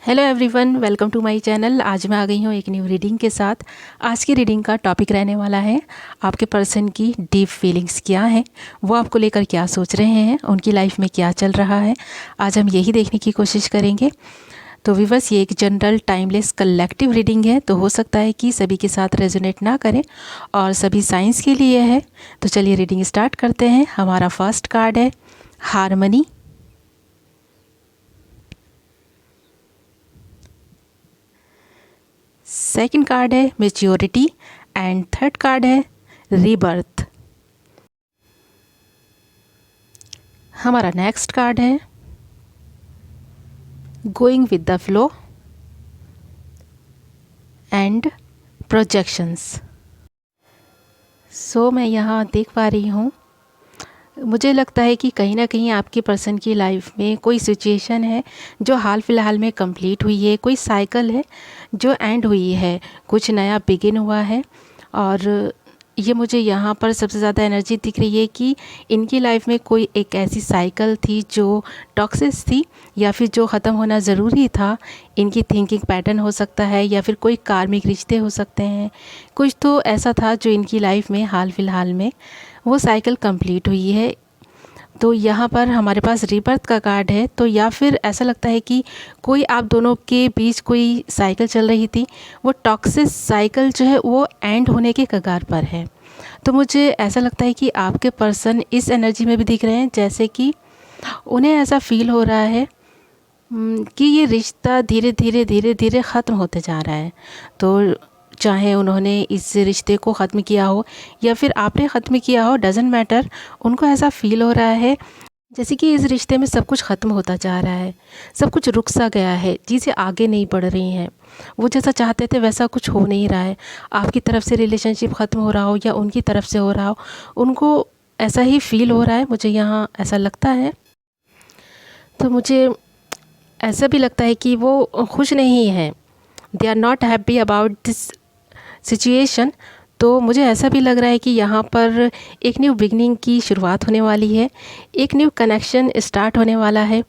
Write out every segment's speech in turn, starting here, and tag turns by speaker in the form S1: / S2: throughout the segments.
S1: Hello everyone, welcome to my channel. आज मैं आ गई हूँ एक न्यू रीडिंग के साथ। आज की रीडिंग का टॉपिक रहने वाला है आपके पर्सन की डीप फीलिंग्स क्या हैं, वो आपको लेकर क्या सोच रहे हैं, उनकी लाइफ में क्या चल रहा है। आज हम यही देखने की कोशिश करेंगे। तो व्यूअर्स, ये एक जनरल टाइमलेस कलेक्टिव रीडिंग है, तो हो सकता है कि सभी के साथ रेजोनेट ना करें और सभी साइंस के लिए है। तो चलिए रीडिंग स्टार्ट करते हैं। हमारा फर्स्ट कार्ड है हारमनी। सेकंड कार्ड है मैच्योरिटी एंड थर्ड कार्ड है रीबर्थ। हमारा नेक्स्ट कार्ड है going with the flow and projections. So मैं यहाँ देख पा रही हूँ, मुझे लगता है कि कहीं ना कहीं आपके पर्सन की लाइफ में कोई सिचुएशन है जो हाल फिलहाल में कंप्लीट हुई है, कोई साइकिल है जो एंड हुई है, कुछ नया बिगिन हुआ है। और ये मुझे यहाँ पर सबसे ज़्यादा एनर्जी दिख रही है कि इनकी लाइफ में कोई एक ऐसी साइकिल थी जो टॉक्सिस थी या फिर जो ख़त्म होना ज़रूरी था। इनकी थिंकिंग पैटर्न हो सकता है या फिर कोई कार्मिक रिश्ते हो सकते हैं। कुछ तो ऐसा था जो इनकी लाइफ में हाल फिलहाल में वो साइकिल कंप्लीट हुई है। तो यहाँ पर हमारे पास रीबर्थ का कार्ड है। तो या फिर ऐसा लगता है कि कोई आप दोनों के बीच कोई साइकिल चल रही थी, वो टॉक्सिस साइकिल जो है वो एंड होने के कगार पर है। तो मुझे ऐसा लगता है कि आपके पर्सन इस एनर्जी में भी दिख रहे हैं जैसे कि उन्हें ऐसा फील हो रहा है कि ये रिश्ता धीरे धीरे धीरे धीरे ख़त्म होते जा रहा है। तो चाहे उन्होंने इस रिश्ते को ख़त्म किया हो या फिर आपने ख़त्म किया हो, डजेंट मैटर, उनको ऐसा फील हो रहा है जैसे कि इस रिश्ते में सब कुछ ख़त्म होता जा रहा है, सब कुछ रुक सा गया है, चीज़ें आगे नहीं बढ़ रही हैं। वो जैसा चाहते थे वैसा कुछ हो नहीं रहा है। आपकी तरफ से रिलेशनशिप ख़त्म हो रहा हो या उनकी तरफ से हो रहा हो, उनको ऐसा ही फील हो रहा है, मुझे यहाँ ऐसा लगता है। तो मुझे ऐसा भी लगता है कि वो खुश नहीं है, they are not happy about this situation. तो मुझे ऐसा भी लग रहा है कि यहाँ पर एक न्यू बिगनिंग की शुरुआत होने वाली है, एक न्यू कनेक्शन स्टार्ट होने वाला है।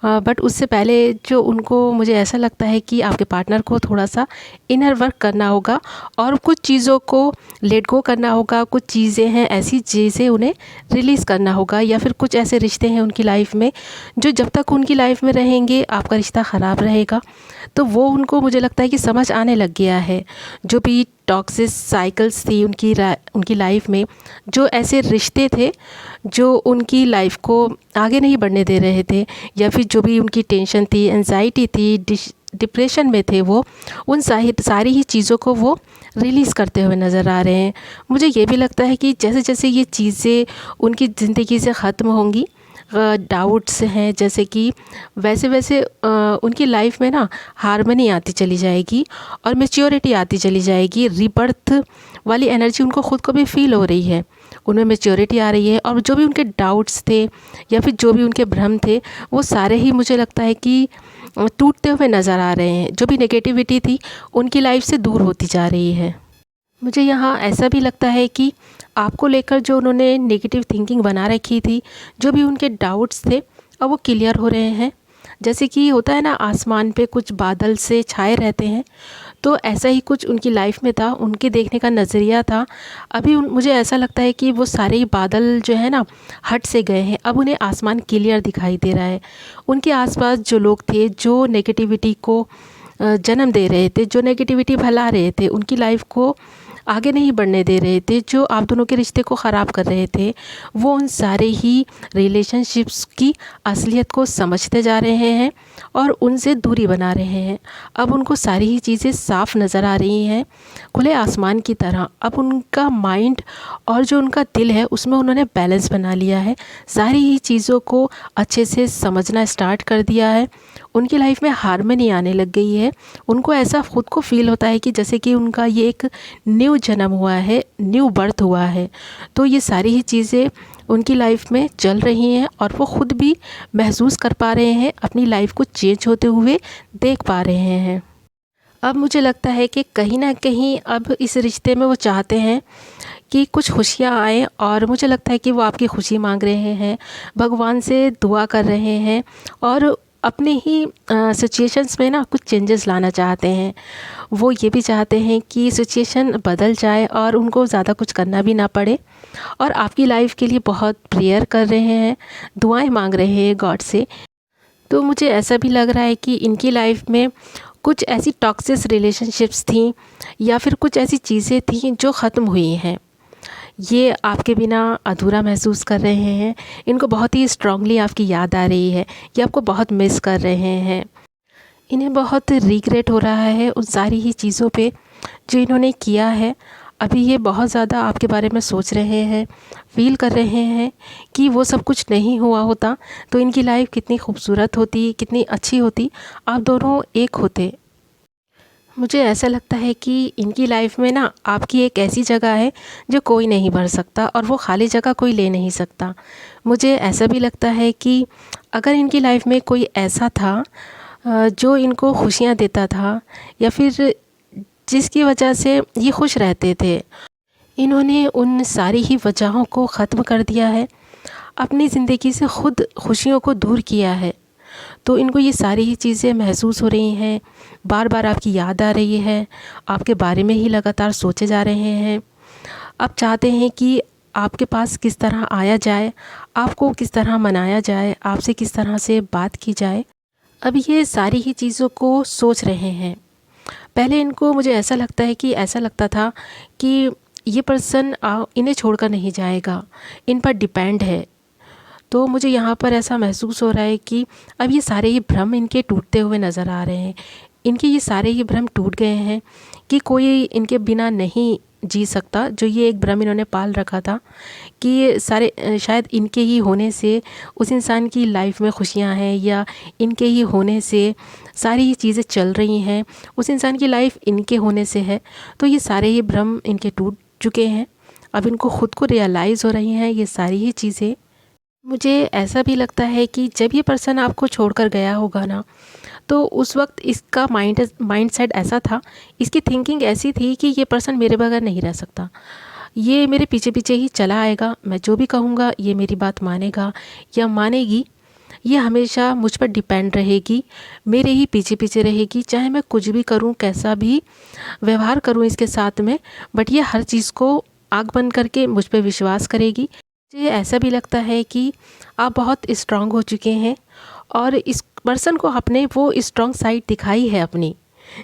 S1: बट उससे पहले जो उनको, मुझे ऐसा लगता है कि आपके पार्टनर को थोड़ा सा इनर वर्क करना होगा और कुछ चीज़ों को लेट गो करना होगा। कुछ चीज़ें हैं ऐसी चीज़ें उन्हें रिलीज़ करना होगा, या फिर कुछ ऐसे रिश्ते हैं उनकी लाइफ में जो जब तक उनकी लाइफ में रहेंगे आपका रिश्ता ख़राब रहेगा। तो वो उनको, मुझे लगता है कि समझ आने लग गया है। जो भी टॉक्सिस साइकिल्स थी उनकी लाइफ में, जो ऐसे रिश्ते थे जो उनकी लाइफ को आगे नहीं बढ़ने दे रहे थे, या फिर जो भी उनकी टेंशन थी, एंजाइटी थी, डिप्रेशन में थे, वो उन सारी ही चीज़ों को वो रिलीज़ करते हुए नज़र आ रहे हैं। मुझे ये भी लगता है कि जैसे जैसे ये चीज़ें उनकी ज़िंदगी से ख़त्म होंगी, डाउट्स हैं जैसे कि, वैसे वैसे उनकी लाइफ में ना हारमनी आती चली जाएगी और मैच्योरिटी आती चली जाएगी। रीबर्थ वाली एनर्जी उनको ख़ुद को भी फील हो रही है, उनमें मैच्योरिटी आ रही है। और जो भी उनके डाउट्स थे या फिर जो भी उनके भ्रम थे, वो सारे ही मुझे लगता है कि टूटते हुए नज़र आ रहे हैं। जो भी नेगेटिविटी थी उनकी लाइफ से दूर होती जा रही है। मुझे यहाँ ऐसा भी लगता है कि आपको लेकर जो उन्होंने नेगेटिव थिंकिंग बना रखी थी, जो भी उनके डाउट्स थे, अब वो क्लियर हो रहे हैं। जैसे कि होता है ना, आसमान पे कुछ बादल से छाए रहते हैं, तो ऐसा ही कुछ उनकी लाइफ में था, उनके देखने का नज़रिया था। अभी मुझे ऐसा लगता है कि वो सारे ही बादल जो है ना हट से गए हैं, अब उन्हें आसमान क्लियर दिखाई दे रहा है। उनके आसपास जो लोग थे जो नेगेटिविटी को जन्म दे रहे थे, जो नेगेटिविटी फैला रहे थे, उनकी लाइफ को आगे नहीं बढ़ने दे रहे थे, जो आप दोनों के रिश्ते को ख़राब कर रहे थे, वो उन सारे ही रिलेशनशिप्स की असलियत को समझते जा रहे हैं और उनसे दूरी बना रहे हैं। अब उनको सारी ही चीज़ें साफ नज़र आ रही हैं, खुले आसमान की तरह। अब उनका माइंड और जो उनका दिल है उसमें उन्होंने बैलेंस बना लिया है, सारी ही चीज़ों को अच्छे से समझना स्टार्ट कर दिया है। उनकी लाइफ में हारमनी आने लग गई है। उनको ऐसा ख़ुद को फील होता है कि जैसे कि उनका ये एक न्यू जन्म हुआ है, न्यू बर्थ हुआ है। तो ये सारी ही चीज़ें उनकी लाइफ में चल रही हैं और वो ख़ुद भी महसूस कर पा रहे हैं, अपनी लाइफ को चेंज होते हुए देख पा रहे हैं। अब मुझे लगता है कि कहीं ना कहीं अब इस रिश्ते में वो चाहते हैं कि कुछ खुशियाँ आएँ, और मुझे लगता है कि वो आपकी खुशी मांग रहे हैं, भगवान से दुआ कर रहे हैं। और अपने ही सिचुएशंस में ना कुछ चेंजेस लाना चाहते हैं। वो ये भी चाहते हैं कि सिचुएशन बदल जाए और उनको ज़्यादा कुछ करना भी ना पड़े, और आपकी लाइफ के लिए बहुत प्रेयर कर रहे हैं, दुआएं मांग रहे हैं गॉड से। तो मुझे ऐसा भी लग रहा है कि इनकी लाइफ में कुछ ऐसी टॉक्सिक रिलेशनशिप्स थी, या फिर कुछ ऐसी चीज़ें थी जो ख़त्म हुई हैं। ये आपके बिना अधूरा महसूस कर रहे हैं, इनको बहुत ही स्ट्रांगली आपकी याद आ रही है, ये आपको बहुत मिस कर रहे हैं। इन्हें बहुत रिग्रेट हो रहा है उन सारी ही चीज़ों पे जो इन्होंने किया है। अभी ये बहुत ज़्यादा आपके बारे में सोच रहे हैं, फ़ील कर रहे हैं कि वो सब कुछ नहीं हुआ होता तो इनकी लाइफ कितनी खूबसूरत होती, कितनी अच्छी होती, आप दोनों एक होते। मुझे ऐसा लगता है कि इनकी लाइफ में ना आपकी एक ऐसी जगह है जो कोई नहीं भर सकता, और वो खाली जगह कोई ले नहीं सकता। मुझे ऐसा भी लगता है कि अगर इनकी लाइफ में कोई ऐसा था जो इनको खुशियाँ देता था, या फिर जिसकी वजह से ये खुश रहते थे, इन्होंने उन सारी ही वजहों को ख़त्म कर दिया है, अपनी ज़िंदगी से ख़ुद खुशियों को दूर किया है। तो इनको ये सारी ही चीज़ें महसूस हो रही हैं, बार बार आपकी याद आ रही है, आपके बारे में ही लगातार सोचे जा रहे हैं। आप चाहते हैं कि आपके पास किस तरह आया जाए, आपको किस तरह मनाया जाए, आपसे किस तरह से बात की जाए। अब ये सारी ही चीज़ों को सोच रहे हैं। पहले इनको, मुझे ऐसा लगता है कि ऐसा लगता था कि ये पर्सन इन्हें छोड़कर नहीं जाएगा, इन पर डिपेंड है। तो मुझे यहाँ पर ऐसा महसूस हो रहा है कि अब ये सारे ही भ्रम इनके टूटते हुए नज़र आ रहे हैं। इनके ये सारे ही भ्रम टूट गए हैं कि कोई इनके बिना नहीं जी सकता। जो ये एक भ्रम इन्होंने पाल रखा था कि ये सारे शायद इनके ही होने से उस इंसान की लाइफ में खुशियाँ हैं, या इनके ही होने से सारी ही चीज़ें चल रही हैं, उस इंसान की लाइफ इनके होने से है। तो ये सारे ही भ्रम इनके टूट चुके हैं। अब इनको ख़ुद को रियलाइज़ हो रही हैं ये सारी ही चीज़ें। मुझे ऐसा भी लगता है कि जब ये पर्सन आपको छोड़कर गया होगा ना, तो उस वक्त इसका माइंडसेट ऐसा था, इसकी थिंकिंग ऐसी थी कि ये पर्सन मेरे बगैर नहीं रह सकता, ये मेरे पीछे पीछे ही चला आएगा, मैं जो भी कहूँगा ये मेरी बात मानेगा या मानेगी, ये हमेशा मुझ पर डिपेंड रहेगी, मेरे ही पीछे पीछे रहेगी, चाहे मैं कुछ भी करूँ, कैसा भी व्यवहार करूँ इसके साथ में, बट ये हर चीज़ को आँख बंद करके मुझ पर विश्वास करेगी। मुझे ऐसा भी लगता है कि आप बहुत स्ट्रांग हो चुके हैं, और इस पर्सन को अपने वो स्ट्रांग साइड दिखाई है अपनी,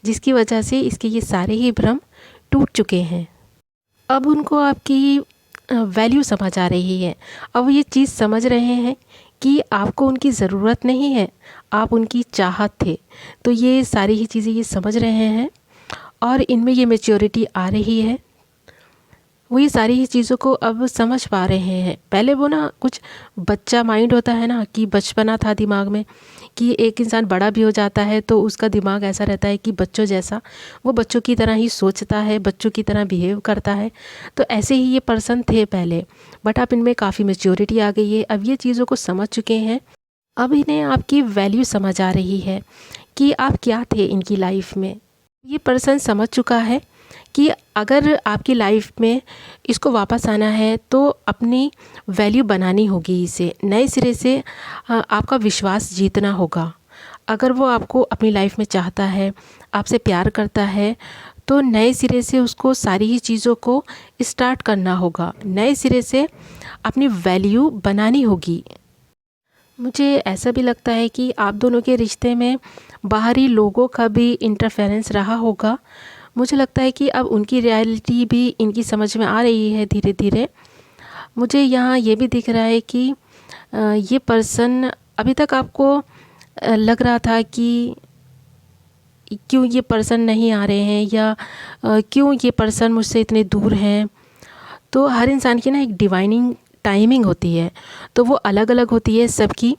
S1: जिसकी वजह से इसके ये सारे ही भ्रम टूट चुके हैं। अब उनको आपकी वैल्यू समझ आ रही है। अब ये चीज़ समझ रहे हैं कि आपको उनकी ज़रूरत नहीं है, आप उनकी चाहत थे। तो ये सारी ही चीज़ें ये समझ रहे हैं, और इनमें ये मैच्योरिटी आ रही है। वो ये सारी ही चीज़ों को अब समझ पा रहे हैं। पहले वो ना कुछ बच्चा माइंड होता है ना, कि बचपना था दिमाग में, कि एक इंसान बड़ा भी हो जाता है तो उसका दिमाग ऐसा रहता है कि बच्चों जैसा, वो बच्चों की तरह ही सोचता है, बच्चों की तरह बिहेव करता है। तो ऐसे ही ये पर्सन थे पहले, बट अब इनमें काफ़ी मैच्योरिटी आ गई है, अब ये चीज़ों को समझ चुके हैं। अब इन्हें आपकी वैल्यू समझ आ रही है कि आप क्या थे इनकी लाइफ में। ये पर्सन समझ चुका है कि अगर आपकी लाइफ में इसको वापस आना है तो अपनी वैल्यू बनानी होगी, इसे नए सिरे से आपका विश्वास जीतना होगा। अगर वो आपको अपनी लाइफ में चाहता है, आपसे प्यार करता है, तो नए सिरे से उसको सारी ही चीज़ों को स्टार्ट करना होगा, नए सिरे से अपनी वैल्यू बनानी होगी। मुझे ऐसा भी लगता है कि आप दोनों के रिश्ते में बाहरी लोगों का भी इंटरफेरेंस रहा होगा। मुझे लगता है कि अब उनकी रियलिटी भी इनकी समझ में आ रही है धीरे धीरे। मुझे यहाँ ये भी दिख रहा है कि ये पर्सन, अभी तक आपको लग रहा था कि क्यों ये पर्सन नहीं आ रहे हैं, या क्यों ये पर्सन मुझसे इतने दूर हैं। तो हर इंसान की ना एक डिवाइनिंग टाइमिंग होती है, तो वो अलग अलग होती है सबकी।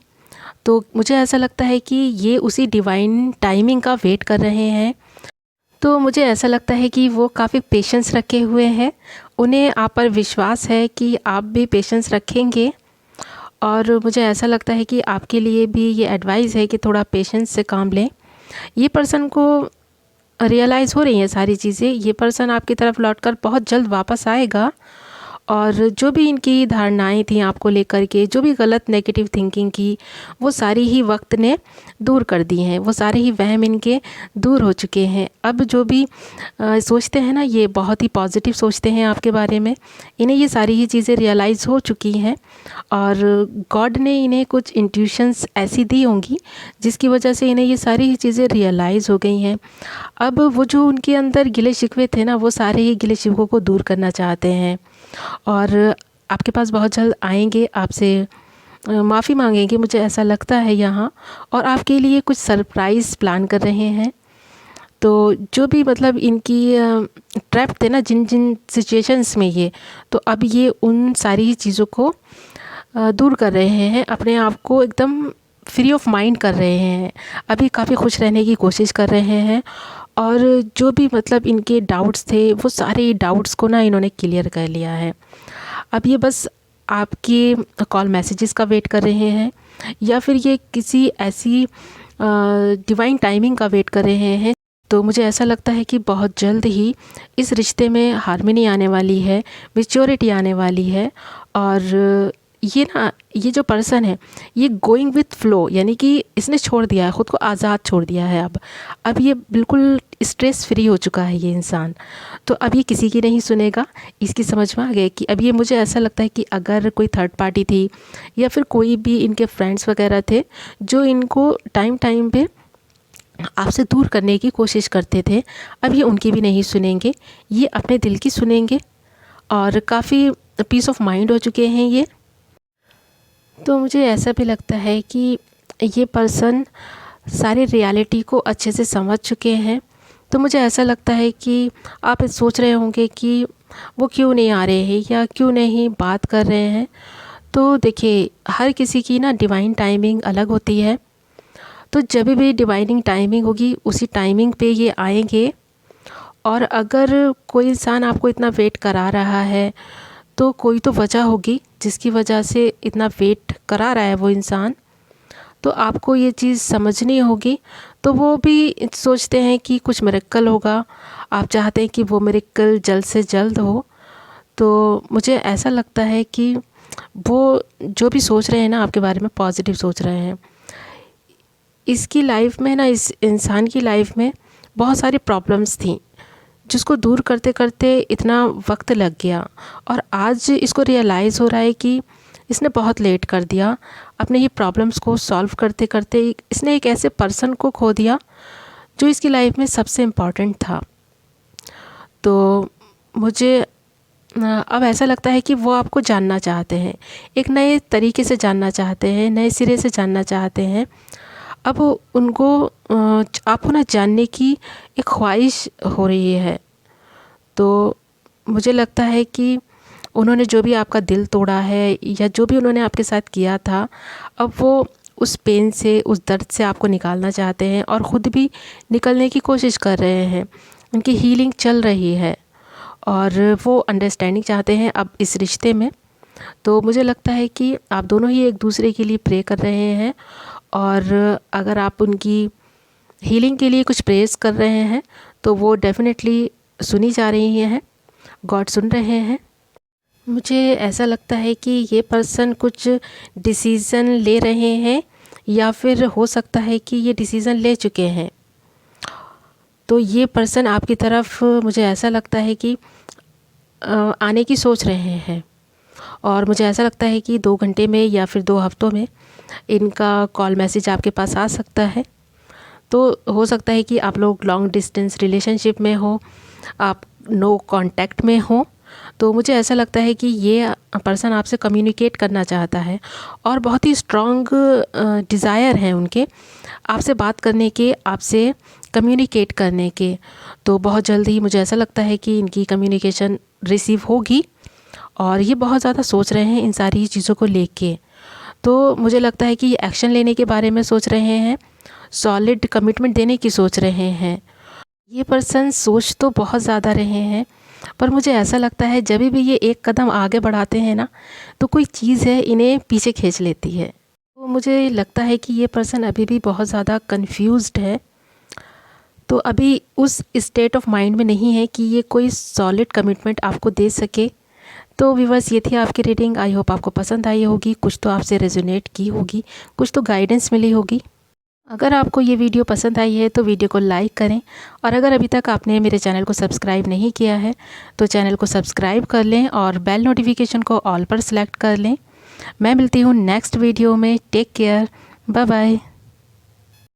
S1: तो मुझे ऐसा लगता है कि ये उसी डिवाइन टाइमिंग का वेट कर रहे हैं। तो मुझे ऐसा लगता है कि वो काफ़ी पेशेंस रखे हुए हैं, उन्हें आप पर विश्वास है कि आप भी पेशेंस रखेंगे। और मुझे ऐसा लगता है कि आपके लिए भी ये एडवाइस है कि थोड़ा पेशेंस से काम लें। ये पर्सन को रियलाइज़ हो रही हैं सारी चीज़ें, ये पर्सन आपकी तरफ लौटकर बहुत जल्द वापस आएगा, और जो भी इनकी धारणाएं थी आपको लेकर के, जो भी गलत नेगेटिव थिंकिंग की, वो सारी ही वक्त ने दूर कर दी हैं। वो सारे ही वहम इनके दूर हो चुके हैं। अब जो भी सोचते हैं ना, ये बहुत ही पॉजिटिव सोचते हैं आपके बारे में। इन्हें ये सारी ही चीज़ें रियलाइज़ हो चुकी हैं और गॉड ने इन्हें कुछ इंट्यूशंस ऐसी दी होंगी जिसकी वजह से इन्हें ये सारी ही चीज़ें रियलाइज़ हो गई हैं। अब वो जो उनके अंदर गिले शिकवे थे ना, वो सारे ही गिले शिकवों को दूर करना चाहते हैं और आपके पास बहुत जल्द आएंगे, आपसे माफ़ी मांगेंगे, मुझे ऐसा लगता है यहाँ। और आपके लिए कुछ सरप्राइज़ प्लान कर रहे हैं। तो जो भी मतलब इनकी ट्रैप थे ना जिन जिन सिचुएशंस में ये, तो अब ये उन सारी ही चीज़ों को दूर कर रहे हैं, अपने आप को एकदम फ्री ऑफ माइंड कर रहे हैं। अभी काफ़ी खुश रहने की कोशिश कर रहे हैं और जो भी मतलब इनके डाउट्स थे, वो सारे डाउट्स को ना इन्होंने क्लियर कर लिया है। अब ये बस आपके कॉल मैसेजेस का वेट कर रहे हैं या फिर ये किसी ऐसी डिवाइन टाइमिंग का वेट कर रहे हैं। तो मुझे ऐसा लगता है कि बहुत जल्द ही इस रिश्ते में हार्मनी आने वाली है, मैच्योरिटी आने वाली है। और ये जो पर्सन है, ये गोइंग विथ फ्लो, यानी कि इसने छोड़ दिया है, ख़ुद को आज़ाद छोड़ दिया है। अब ये बिल्कुल स्ट्रेस फ्री हो चुका है ये इंसान। तो अब ये किसी की नहीं सुनेगा। इसकी समझ में आ गया कि अब ये, मुझे ऐसा लगता है कि अगर कोई थर्ड पार्टी थी या फिर कोई भी इनके फ्रेंड्स वगैरह थे जो इनको टाइम टाइम पे आपसे दूर करने की कोशिश करते थे, अब ये उनकी भी नहीं सुनेंगे, ये अपने दिल की सुनेंगे और काफ़ी पीस ऑफ माइंड हो चुके हैं ये। तो मुझे ऐसा भी लगता है कि ये पर्सन सारे रियलिटी को अच्छे से समझ चुके हैं। तो मुझे ऐसा लगता है कि आप सोच रहे होंगे कि वो क्यों नहीं आ रहे हैं या क्यों नहीं बात कर रहे हैं। तो देखिए, हर किसी की ना डिवाइन टाइमिंग अलग होती है। तो जब भी डिवाइनिंग टाइमिंग होगी, उसी टाइमिंग पे ये आएंगे। और अगर कोई इंसान आपको इतना वेट करा रहा है तो कोई तो वजह होगी जिसकी वजह से इतना वेट करा रहा है वो इंसान। तो आपको ये चीज़ समझनी होगी। तो वो भी सोचते हैं कि कुछ मिरेकल होगा, आप चाहते हैं कि वो मिरेकल जल्द से जल्द हो। तो मुझे ऐसा लगता है कि वो जो भी सोच रहे हैं ना आपके बारे में, पॉजिटिव सोच रहे हैं। इसकी लाइफ में ना, इस इंसान की लाइफ में बहुत सारी प्रॉब्लम्स थी जिसको दूर करते करते इतना वक्त लग गया। और आज इसको रियलाइज़ हो रहा है कि इसने बहुत लेट कर दिया। अपने ही प्रॉब्लम्स को सॉल्व करते करते इसने एक ऐसे पर्सन को खो दिया जो इसकी लाइफ में सबसे इम्पॉर्टेंट था। तो मुझे अब ऐसा लगता है कि वो आपको जानना चाहते हैं, एक नए तरीके से जानना चाहते हैं, नए सिरे से जानना चाहते हैं। अब उनको आपको ना जानने की एक ख्वाहिश हो रही है। तो मुझे लगता है कि उन्होंने जो भी आपका दिल तोड़ा है या जो भी उन्होंने आपके साथ किया था, अब वो उस पेन से, उस दर्द से आपको निकालना चाहते हैं और ख़ुद भी निकलने की कोशिश कर रहे हैं। उनकी हीलिंग चल रही है और वो अंडरस्टैंडिंग चाहते हैं अब इस रिश्ते में। तो मुझे लगता है कि आप दोनों ही एक दूसरे के लिए प्रे कर रहे हैं और अगर आप उनकी हीलिंग के लिए कुछ प्रेयर्स कर रहे हैं तो वो डेफिनेटली सुनी जा रही हैं, गॉड सुन रहे हैं। मुझे ऐसा लगता है कि ये पर्सन कुछ डिसीज़न ले रहे हैं या फिर हो सकता है कि ये डिसीज़न ले चुके हैं। तो ये पर्सन आपकी तरफ, मुझे ऐसा लगता है कि आने की सोच रहे हैं। और मुझे ऐसा लगता है कि 2 घंटे में या फिर 2 हफ्तों में इनका कॉल मैसेज आपके पास आ सकता है। तो हो सकता है कि आप लोग लॉन्ग डिस्टेंस रिलेशनशिप में हो, आप नो कांटेक्ट में हो। तो मुझे ऐसा लगता है कि ये पर्सन आपसे कम्युनिकेट करना चाहता है और बहुत ही स्ट्रॉन्ग डिज़ायर है उनके आपसे बात करने के, आपसे कम्युनिकेट करने के। तो बहुत जल्द ही मुझे ऐसा लगता है कि इनकी कम्युनिकेशन रिसीव होगी और ये बहुत ज़्यादा सोच रहे हैं इन सारी चीज़ों को लेके। तो मुझे लगता है कि ये एक्शन लेने के बारे में सोच रहे हैं, सॉलिड कमिटमेंट देने की सोच रहे हैं। ये पर्सन सोच तो बहुत ज़्यादा रहे हैं, पर मुझे ऐसा लगता है जब भी ये एक कदम आगे बढ़ाते हैं ना, तो कोई चीज़ है इन्हें पीछे खींच लेती है। तो मुझे लगता है कि ये पर्सन अभी भी बहुत ज़्यादा कंफ्यूज्ड है। तो अभी उस स्टेट ऑफ माइंड में नहीं है कि ये कोई सॉलिड कमिटमेंट आपको दे सके। तो व्यूअर्स, ये थी आपकी रीडिंग। आई होप आपको पसंद आई होगी, कुछ तो आपसे रेजोनेट की होगी, कुछ तो गाइडेंस मिली होगी। अगर आपको ये वीडियो पसंद आई है तो वीडियो को लाइक करें, और अगर अभी तक आपने मेरे चैनल को सब्सक्राइब नहीं किया है तो चैनल को सब्सक्राइब कर लें और बेल नोटिफिकेशन को ऑल पर सेलेक्ट कर लें। मैं मिलती हूँ नेक्स्ट वीडियो में। Take care, bye bye.